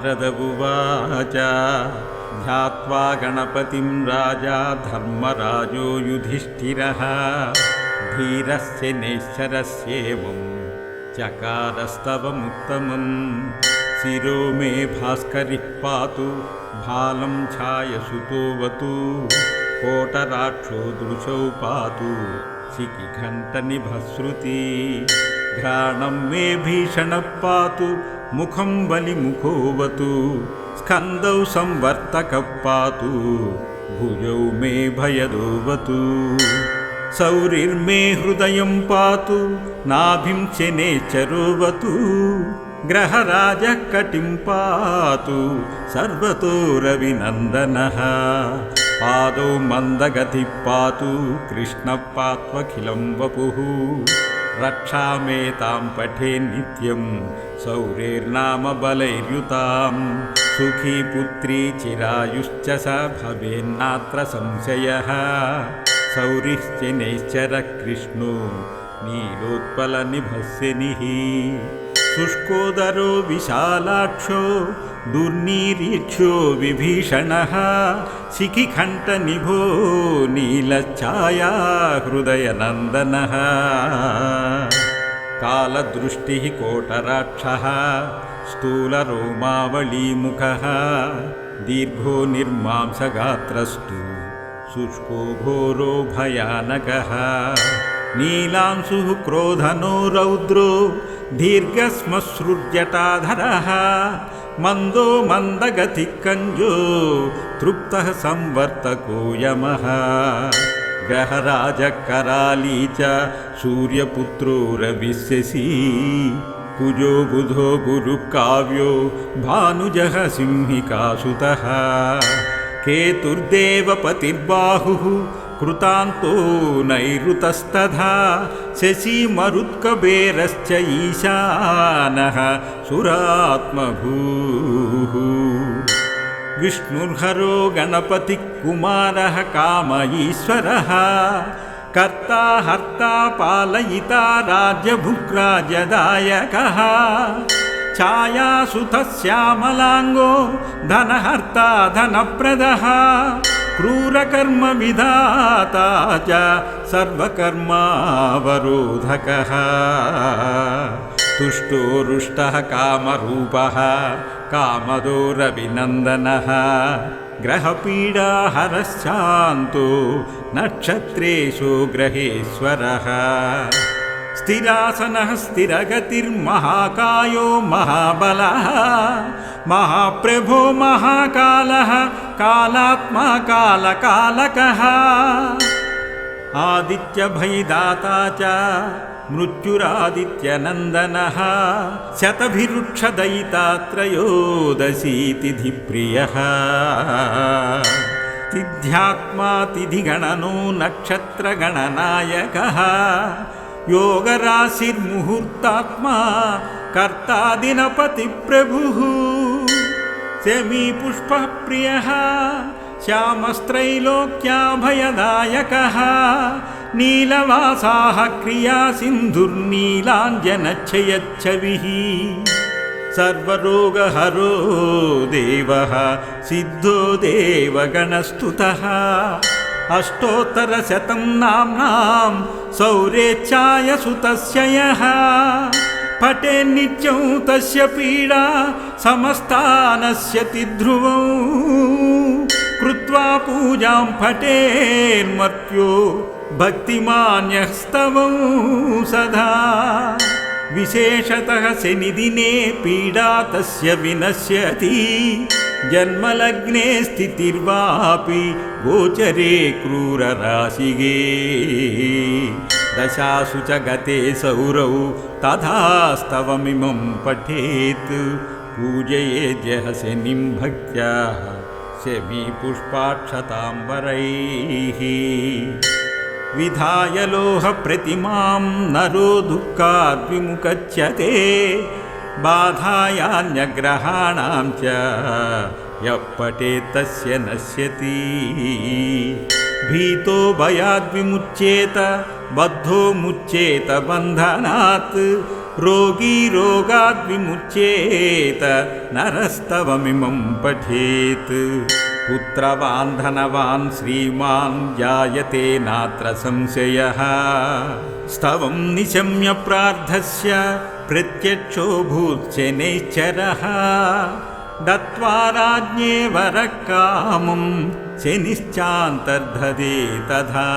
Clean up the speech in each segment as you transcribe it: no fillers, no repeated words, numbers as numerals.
नारद उवाच ध्यात्वा गणपतिं राजा धर्मराजो युधिष्ठिरः धीरस्य नैश्चरस्येवं चकारस्तवमुत्तमं शिरो मे भास्करिः पातु भालं छायसुतोऽवतु कोटराक्षो दृशौ पातु शिखिघण्टनिभश्रुति घ्राणं मे भीषणः पातु मुखं बलिमुखोऽवतु स्कन्दौ संवर्तकः पातु भुजौ मे भयदोऽवतु सौरिर्मे हृदयं पातु नाभिं शनैश्चरोऽवतु ग्रहराजः कटिं पातु सर्वतो रविनन्दनः पादौ मन्दगतिः पातु कृष्णः पात्वखिलं वपुः रक्षामेतां पठेन्नित्यं सौरेर्नाम बलैर्युतां सुखी पुत्री चिरायुश्च स भवेन्नात्र संशयः सौरिश्च नैश्चरः कृष्णो नीलोत्पलनिभस्यनिः शुष्कोदरो विशालाक्षो दुर्नीरीक्ष्यो विभीषणः शिखिकण्ठनिभो नीलच्छाया हृदयनन्दनः कालदृष्टिः कोटराक्षः स्थूलरोमावलीमुखः दीर्घो निर्मांसगात्रस्तु शुष्को घोरो भयानकः नीलांशुः क्रोधनो रौद्रो दीर्घश्मश्रुर्जटाधरः मन्दो मन्दगतिः कञ्जो तृप्तः संवर्तको यमः ग्रहराजः कराली च सूर्यपुत्रो रविशशी कुजो बुधो गुरुकाव्यो भानुजः सिंहिकासुतः केतुर्देवपतिर्बाहुः कृतान्तो नैऋतस्तथा शशी मरुत्कबेरश्च ईशानः सुरात्मभूः विष्णुर्हरो गणपतिः कुमारः काम ईश्वरः कर्ता हर्ता पालयिता राज्यभुक्राजदायकः छायासुतः श्यामलाङ्गो धनहर्ता धनप्रदः क्रूरकर्म विधाता च सर्वकर्मावरोधकः तुष्टो रुष्टः कामरूपः कामदो रविनन्दनः ग्रहपीडाहरश्चान्तो नक्षत्रेषु ग्रहेश्वरः स्थिरासनः स्थिरगतिर्महाकायो महाबलः महाप्रभो महाकालः कालात्मा कालकालकः आदित्यभयदाता च मृत्युरादित्यनन्दनः शतभिरुक्षदयिता त्रयोदशी तिथिप्रियः तिथ्यात्मा तिथिगणनो नक्षत्रगणनायकः योगराशिर्मुहूर्तात्मा कर्ता दिनपतिप्रभुः शमीपुष्पः प्रियः श्यामस्त्रैलोक्याभयदायकः नीलवासाः क्रियासिन्धुर्नीलाञ्जनच्छयच्छविः सर्वरोगहरो देवः सिद्धो देवगणस्तुतः अष्टोत्तरशतं नाम्नां सौरेच्छायसुतस्य यः पठेन्नित्यं तस्य पीडा समस्तानश्यति ध्रुवौ कृत्वा पूजां पठेन्मर्त्यो भक्तिमान्यस्तवौ सदा विशेषतः शनिदिने पीडा तस्य विनश्यति जन्मलग्ने स्थितिर्वापि गोचरे क्रूरराशिगे दशासु च गते सौरौ तथास्तवमिमं पठेत् पूजयेद्यः शनिं भक्त्या शमीपुष्पाक्षताम्बरैः विधाय लोहप्रतिमां नरो दुःखाद्विमुच्यते बाधायान्यग्रहाणां च यः पठेत् तस्य नश्यति भीतो भयाद्विमुच्येत बद्धो मुच्येत बन्धनात् रोगी रोगाद्विमुच्येत नरस्तवमिमं पठेत्। पुत्रवान् धनवान् श्रीमान् जायते नात्र संशयः। स्तवं निशम्य प्रार्थस्य प्रत्यक्षो भूच्छनैश्चरः। दत्त्वा राज्ञे वरः कामं शनिश्चान्तर्धते तथा।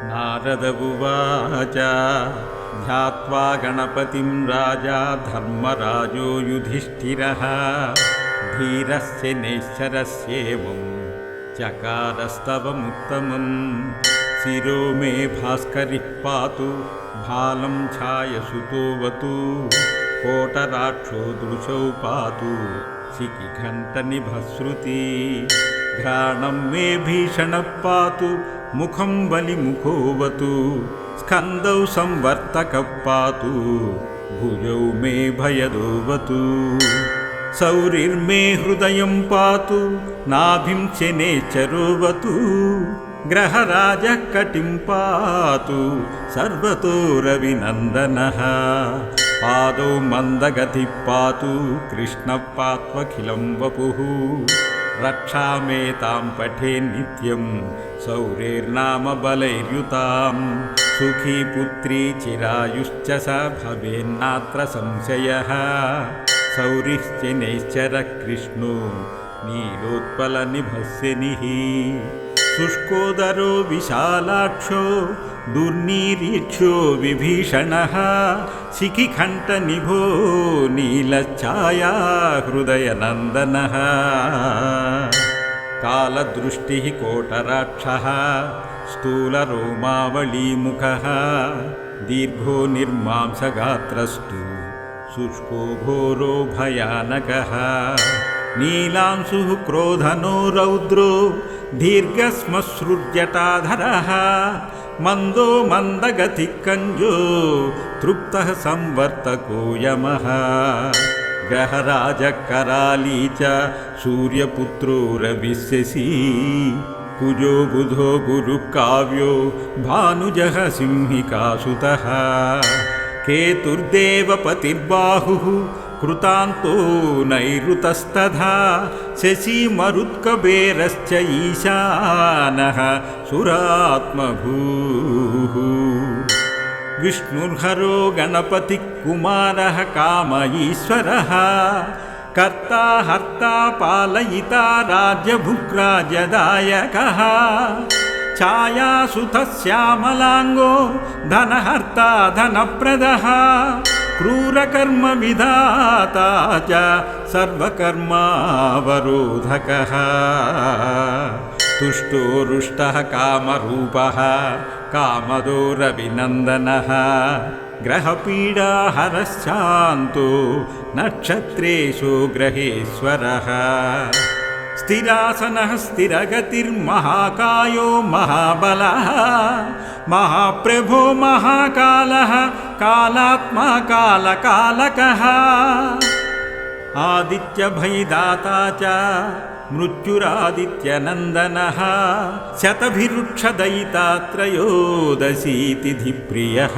नारद उवाच ध्यात्वा गणपतिं राजा धर्मराजो युधिष्ठिरः। धीरस्य नैश्चरस्येवं चकारस्तवमुत्तमम्। शिरो मे भास्करिः पातु भालं छायसुतोऽवतु। कोटराक्षो दृशौ पातु शिखिघण्टनिभश्रुति। घ्राणं मे भीषणः पातु मुखं बलिमुखोऽवतु। स्कन्दौ संवर्तकः पातु भुजौ मे भयदोऽवतु। सौरिर्मे हृदयं पातु नाभिं शनैश्चरोऽवतु। ग्रहराजः कटिं पातु सर्वतो रविनन्दनः। पादौ मन्दगतिः पातु कृष्णः पात्वखिलं वपुः। रक्षामेतां पठेन्नित्यं सौरेर्नाम बलैर्युतां। सुखी पुत्री चिरायुश्च स भवेन्नात्र संशयः। सौरिश्च नैश्चरः कृष्णो नीलोत्पलनिभस्यनिः। शुष्कोदरो विशालाक्षो दुर्निरीक्ष्यो विभीषणः। शिखिकण्ठनिभो नीलच्छाया हृदयनन्दनः। कालदृष्टिः कोटराक्षः स्थूलरोमावलीमुखः। दीर्घो निर्मांसगात्रस्तु शुष्को घोरो भयानकः। नीलांशुः क्रोधनो रौद्रो दीर्घश्मश्रुर्जटाधरः। मन्दो मन्दगतिः कञ्जो तृप्तः संवर्तको यमः। ग्रहराजः कराली च सूर्यपुत्रो रविशशी। कुजो बुधो गुरुः काव्यो भानुजः सिंहिकासुतः। केतुर्देवपतिर्बाहुः कृतान्तो नैऋतस्तथा। शशी मरुत्कबेरश्च ईशानः सुरात्मभूः। विष्णुर्हरो गणपतिः कुमारः काम ईश्वरः। कर्ता हर्ता पालयिता राज्यभुक्राजदायकः। छायासुतः श्यामलाङ्गो धनहर्ता धनप्रदः। क्रूरकर्म विधाता च सर्वकर्मावरोधकः। तुष्टो रुष्टः कामरूपः कामदो रविनन्दनः। ग्रहपीडाहरश्चान्तो नक्षत्रेषु ग्रहेश्वरः। स्थिरासनः स्थिरगतिर्महाकायो महाबलः। महाप्रभो महाकालः कालात्मा कालकालकः। आदित्यभयदाता च मृत्युरादित्यनन्दनः। शतभिरुक्षदयिता त्रयोदशी तिथिप्रियः।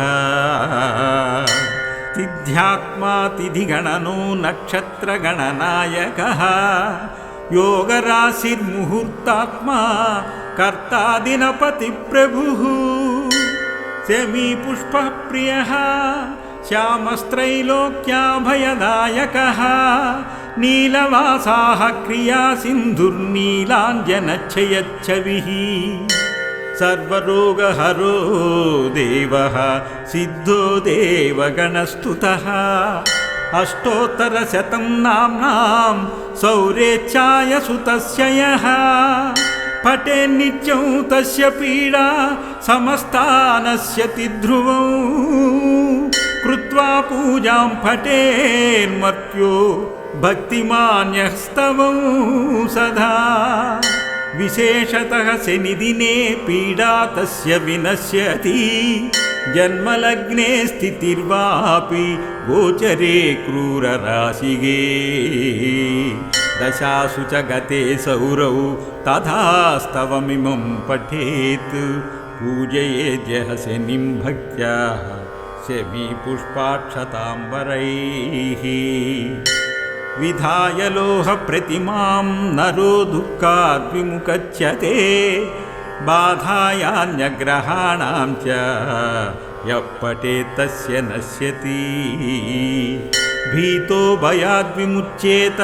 तिथ्यात्मा तिथिगणनो नक्षत्रगणनायकः। योगराशिर्मुहूर्तात्मा कर्ता दिनपतिप्रभुः। शमीपुष्पः प्रियः श्यामस्त्रैलोक्याभयदायकः। नीलवासाः क्रियासिन्धुर्नीलाञ्जनच्छयच्छविः। सर्वरोगहरो देवः सिद्धो देवगणस्तुतः। अष्टोत्तरशतं नाम्नां सौरेच्छायसुतस्य यः। पठेन्नित्यं तस्य पीडा समस्तानश्यति ध्रुवं। कृत्वा पूजां पठेन्मर्त्यो भक्तिमान्यस्तवं सदा। विशेषतः शनिदिने पीडा तस्य विनश्यति। जन्मलग्ने स्थितिर्वापि गोचरे क्रूरराशिगे। दशासु च गते सौरौ तथा स्तवमिमं पठेत्। पूजयेद्यः शनिं भक्त्या शमीपुष्पाक्षताम्बरैः विधाय लोहप्रतिमां नरो दुःखाद्विमुच्यते बाधायान्यग्रहाणां च यः पठेत् तस्य नश्यति भीतो भयाद्विमुच्येत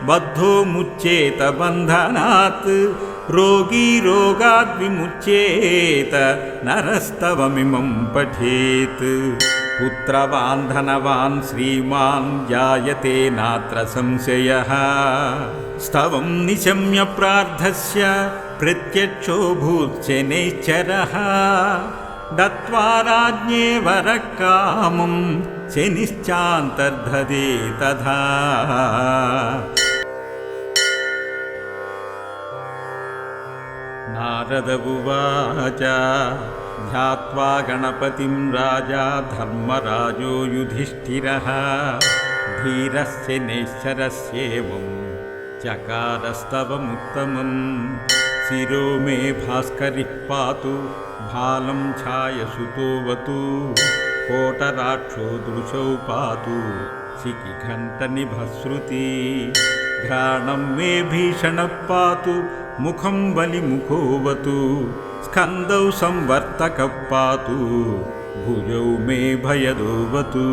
बद्धो मुच्येत बन्धनात् रोगी रोगाद्विमुच्येत नरस्तवमिमं पठेत् पुत्रवान् धनवान् श्रीमान् जायते नात्र संशयः स्तवं निशम्य प्रार्थस्य प्रत्यक्षो भूत्शनैश्चरः दत्त्वा राज्ञे वरः कामं शनिश्चान्तर्धते तथा नारद उवाच ध्यात्वा गणपतिं राजा धर्मराजो युधिष्ठिरः धीरः शनैश्चरस्येवं चकारस्तवमुत्तमं शिरो मे भास्करिः पातु भालं छायसुतोऽवतु कोटराक्षो दृशौ पातु शिखिघण्टनिभश्रुति घ्राणं मे भीषणः पातु मुखं बलिमुखोऽवतु स्कन्दौ संवर्तकः पातु भुजौ मे भयदोऽवतु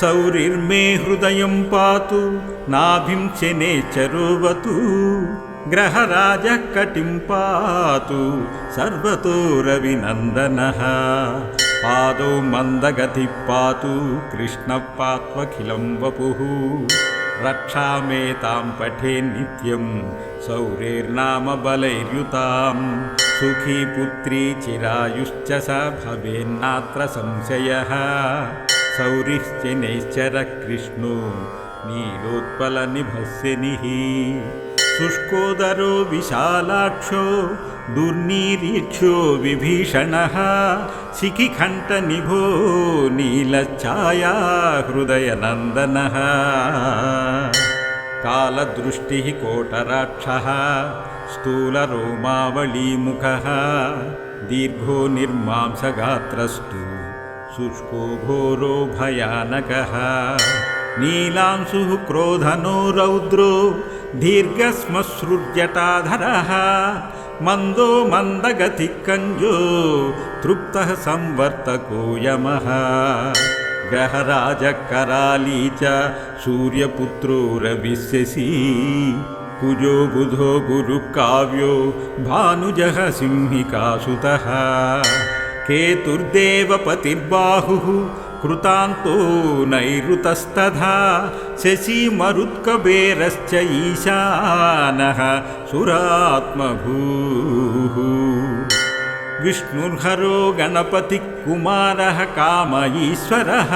सौरिर्मे हृदयं पातु नाभिं शनैश्चरोऽवतु ग्रहराजः कटिं पातु सर्वतो रविनन्दनः पादौ मन्दगतिः पातु कृष्णः पात्वखिलं वपुः रक्षामेतां पठेन्नित्यं सौरेर्नाम बलैर्युतां सुखी पुत्री चिरायुश्च स भवेन्नात्र संशयः सौरिश्चनैश्चरः कृष्णो नीलोत्पलनिभस्यनिः शुष्कोदरो विशालाक्षो दुर्निरीक्ष्यो विभीषणः शिखिकण्ठनिभो नीलच्छाया हृदयनन्दनः कालदृष्टिः कोटराक्षः स्थूलरोमावलीमुखः दीर्घो निर्मांसगात्रस्तु शुष्को घोरो भयानकः नीलांशुः क्रोधनो रौद्रो दीर्घश्मश्रुर्जटाधरः मन्दो मन्दगतिः कञ्जो तृप्तः संवर्तको यमः ग्रहराजः कराली च सूर्यपुत्रो रविशशी कुजो बुधो गुरुकाव्यो भानुजः सिंहिकासुतः केतुर्देवपतिर्बाहुः कृतान्तो नैऋतस्तथा शशी मरुत्कबेरश्च ईशानः सुरात्मभूः विष्णुर्हरो गणपतिः कुमारः काम ईश्वरः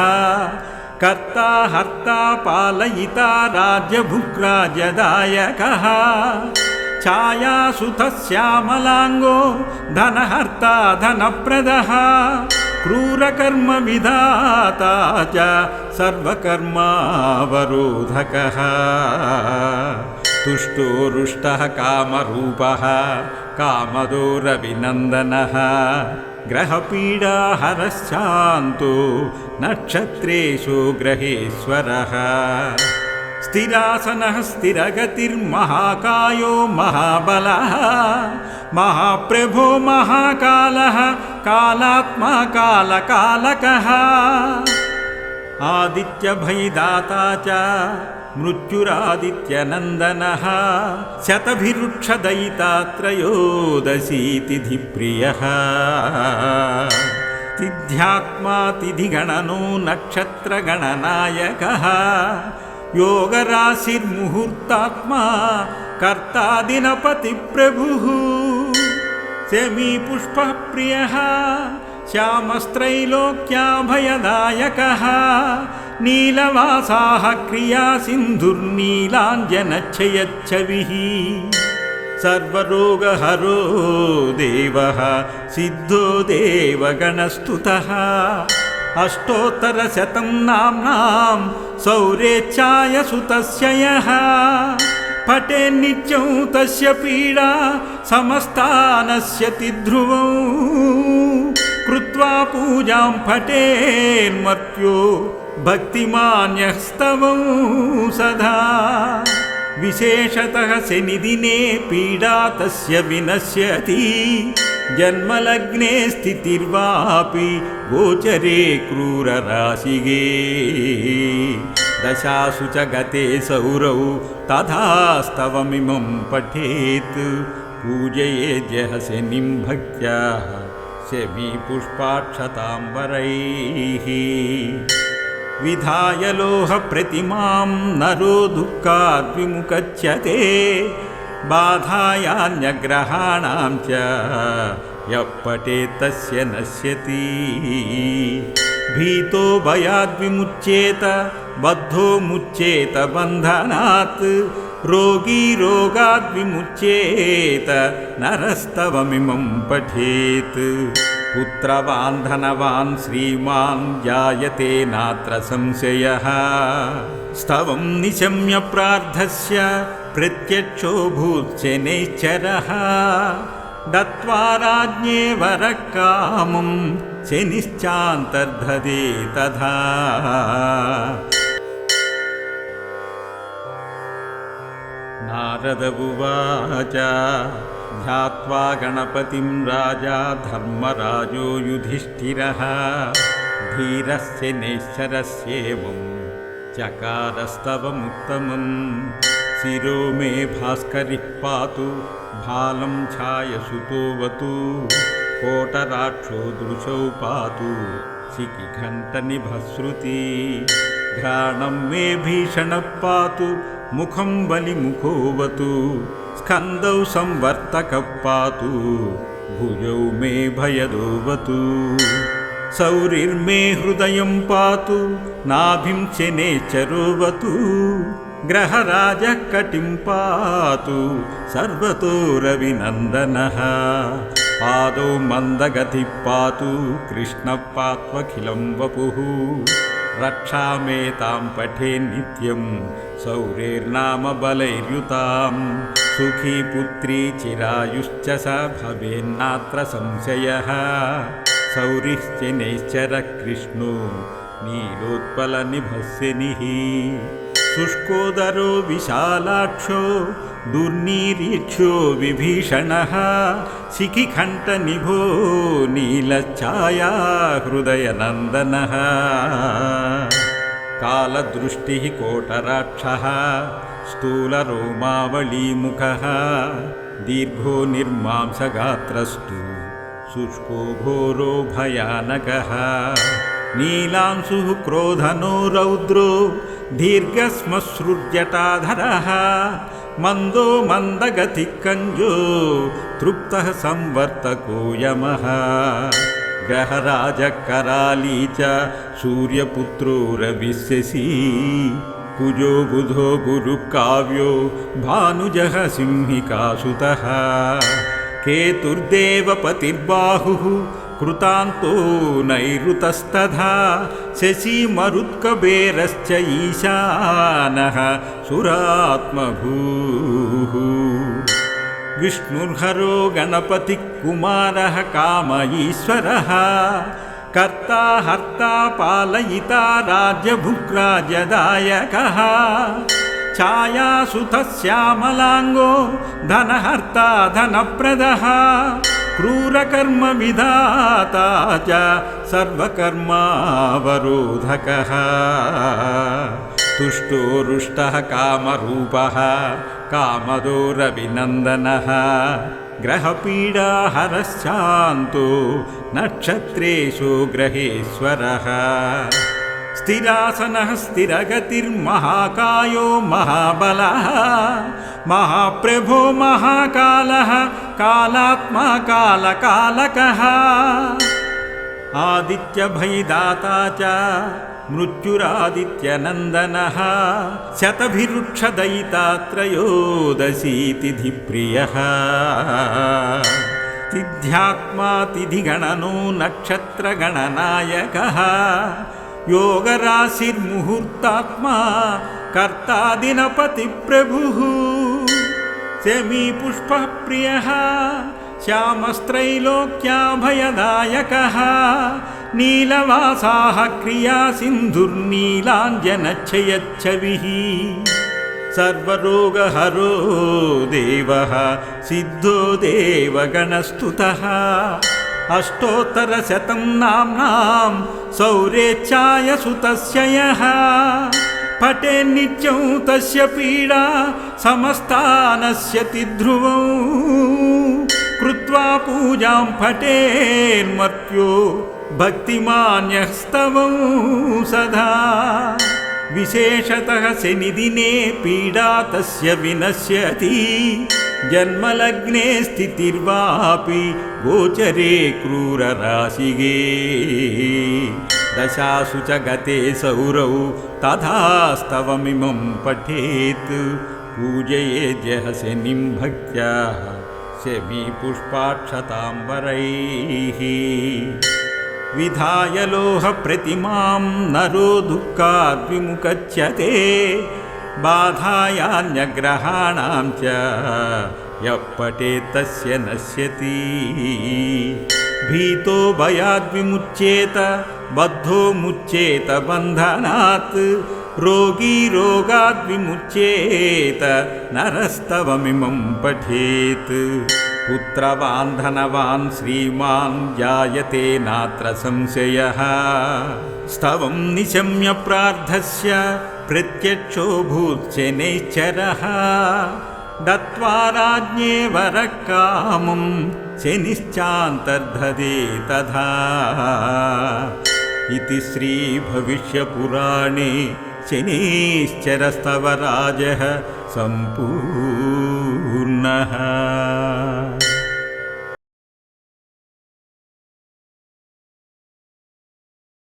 कर्ता हर्ता पालयिता राज्यभुक्राजदायकः छायासुतः श्यामलाङ्गो धनहर्ता धनप्रदः क्रूरकर्म विधाता च सर्वकर्मावरोधकः तुष्टो रुष्टः कामरूपः कामदो रविनन्दनः ग्रहपीडाहरश्चान्तो नक्षत्रेषु ग्रहेश्वरः स्थिरासनः स्थिरगतिर्महाकायो महाबलः महाप्रभो महाकालः कालात्मा कालकालकः आदित्यभयदाता च मृत्युरादित्यनन्दनः शतभिरुक्षदयिता त्रयोदशी तिथिप्रियः तिथ्यात्मा तिथिगणनो नक्षत्रगणनायकः योगराशिर्मुहूर्तात्मा कर्ता दिनपतिप्रभुः शमीपुष्पः प्रियः श्यामस्त्रैलोक्याभयदायकः नीलवासाः क्रियासिन्धुर्नीलाञ्जनच्छयच्छविः सर्वरोगहरो देवः सिद्धो देवगणस्तुतः अष्टोत्तरशतं नाम्नां सौरेच्छायसुतस्य यः पठेन्नित्यं तस्य पीडा समस्ता नश्यति ध्रुवौ कृत्वा पूजां पठेन्मर्त्यो भक्तिमान्यस्तवं सदा विशेषतः शनिदिने पीडा तस्य विनश्यति जन्मलग्ने स्थितिर्वापि गोचरे क्रूरराशिगे दशासु च गते सौरौ तथास्तवमिमं पठेत् पूजयेद्यः शनिं भक्त्या शमीपुष्पाक्षताम्बरैः विधाय लोहप्रतिमां नरो दुःखाद् विमुच्यते बाधायान्यग्रहाणां च यः पठेत् तस्य नश्यति भीतो भयाद्विमुच्येत बद्धो मुच्येत बन्धनात् रोगी रोगाद्विमुच्येत नरस्तवमिमं पठेत् पुत्रवान् धनवान् श्रीमान् जायते नात्र संशयः स्तवं निशम्य प्रार्थस्य प्रत्यक्षो भूत्शनैश्चरः दत्त्वा राज्ञे वरः कामं शनिश्चान्तर्धते तथा नारद उवाच ध्यात्वा गणपतिं राजा धर्मराजो युधिष्ठिरः धीरस्य नैश्चरस्येवं चकारस्तवमुत्तमम् शिरो मे भास्करिः पातु भालं छायसुतोऽवतु कोटराक्षो दृशौ पातु शिखिघण्टनिभश्रुति घ्राणं मे भीषणः पातु मुखं बलिमुखोऽवतु स्कन्दौ संवर्तकः पातु भुजौ मे भयदोऽवतु सौरिर्मे हृदयं पातु नाभिं शनैश्चरोऽवतु ग्रहराजः कटिं पातु सर्वतो रविनन्दनः पादौ मन्दगतिः पातु कृष्णः पात्वखिलं वपुः रक्षामेतां पठेन्नित्यं सौरेर्नाम बलैर्युतां सुखी पुत्री चिरायुश्च स भवेन्नात्र संशयः सौरिश्च नैश्चरः कृष्णो नीलोत्पलनिभस्यनिः शुष्कोदरो विशालाक्षो दुर्नीरीक्ष्यो विभीषणः शिखिघण्टनिभो नीलच्छाया हृदयनन्दनः कालदृष्टिः कोटराक्षः स्थूलरोमावलीमुखः दीर्घो निर्मांसगात्रस्तु शुष्को घोरो भयानकः नीलांशुः क्रोधनो रौद्रो दीर्घश्मश्रुर्जटाधरः मन्दो मन्दगतिः कञ्जो तृप्तः संवर्तको यमः ग्रहराजः कराली च सूर्यपुत्रो रविशशी कुजो बुधो गुरुकाव्यो भानुजः सिंहिकासुतः केतुर्देवपतिर्बाहुः कृतान्तो नैऋतस्तथा शशी मरुत्कबेरश्च ईशानः सुरात्मभूः विष्णुर्हरो गणपतिः कुमारः काम ईश्वरः कर्ता हर्ता पालयिता राज्यभुग्राज्यदायकः छायासुतः श्यामलाङ्गो धनहर्ता धनप्रदः क्रूरकर्म विधाता च सर्वकर्मावरोधकः तुष्टो रुष्टः कामरूपः कामदो रविनन्दनः ग्रहपीडाहरश्चान्तो नक्षत्रेषु ग्रहेश्वरः स्थिरासनः स्थिरगतिर्महाकायो महाबलः महाप्रभो महाकालः कालात्मा कालकालकः आदित्यभयदाता च मृत्युरादित्यनन्दनः शतभिरुक्षदयिता त्रयोदशीतिथिप्रियः तिथ्यात्मा तिथिगणनो नक्षत्रगणनायकः योगराशिर्मुहूर्तात्मा कर्ता दिनपतिप्रभुः शमी पुष्पप्रियः श्यामस्त्रैलोक्याभयदायकः नीलवासाः क्रियासिन्धुर्नीलाञ्जनच्छयच्छविः सर्वरोगहरो देवः सिद्धो देवगणस्तुतः अष्टोत्तरशतं नाम्नां सौरेच्छाय सुतस्य यः पठेन्नित्यं तस्य पीडा समस्ता नश्यति ध्रुवं कृत्वा पूजां पठेन्मर्त्यो भक्तिमान्यस्तवं सदा विशेषतः शनिदिने पीडा तस्य विनश्यति जन्मलग्ने स्थितिर्वापि गोचरे क्रूरराशिगे दशासु च गते सौरौ तथास्तवमिमं पठेत् पूजयेद्यः शनिं भक्त्या शमीपुष्पाक्षताम्बरैः विधाय लोहप्रतिमां नरो दुःखाद्विमुच्यते बाधायान्यग्रहाणां च यः पठेत् तस्य नश्यति भीतो भयाद्विमुच्येत बद्धो मुच्येत बन्धनात् रोगी रोगाद्विमुच्येत नरस्तवमिमं पठेत् पुत्रवान् धनवान् श्रीमान् जायते नात्र संशयः स्तवं निशम्य प्रार्थस्य प्रत्यक्षो भूत्शनैश्चरः दत्त्वा राज्ञे वरः कामं शनिश्चान्तर्धते तथा इति श्रीभविष्यपुराणे शनैश्चरस्तवराजः सम्पूर्णः।